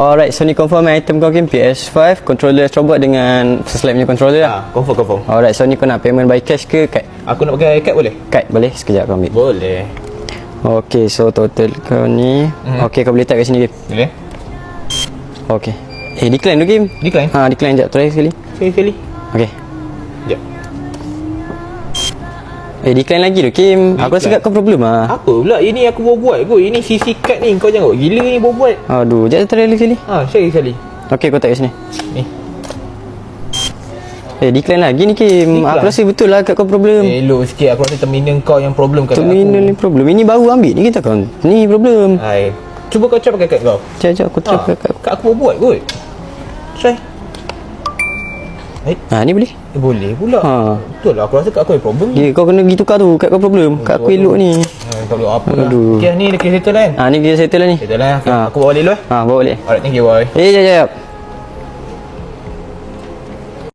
Alright, so ni confirm item kau Kim, PS5, controller Astrobot dengan first light punya controller lah. Confirm. Alright, so ni kau nak payment by cash ke kad? Aku nak pakai kad boleh? Kad boleh, sekejap kau ambil. Boleh. Okay, so total kau ni okay, kau boleh type kat sini Kim. Boleh. Okay. Decline tu Kim. Decline? Decline sekejap, try sekali. Sekali. Okay. Sekejap. Decline lagi tu Kim. Aku rasa kat kau problem lah. Apa pula? Ini aku baru buat kot. Ini CC card ni. Kau jangan buat gila ni baru buat. Aduh, sekejap try lagi sekali. Sekali. Okay, kau type kat sini. Ni. Decline lagi ni Kim. Decline. Aku rasa betul lah kat kau problem. Elok sikit. Aku rasa terminal kau yang problem kat Terminal ni problem. Ini baru ambil ni kita kan. Ni problem. Cuba kau try pakai kad kau. Sekejap aku try kat. Kad aku baru buat kot. Try. Ni boleh. Boleh pula. Betul lah. Aku rasa kad aku yang problem ni. Kau kena pergi tukar tu. Kat kau problem. Kat aku elok ni. Tak boleh apa lah. Aduh. Okay, ni dah kena settle kan? Ni kita settle lah ni. Settle lah. Aku bawa balik dulu Bawa balik. Alright, thank you boy. Sekejap.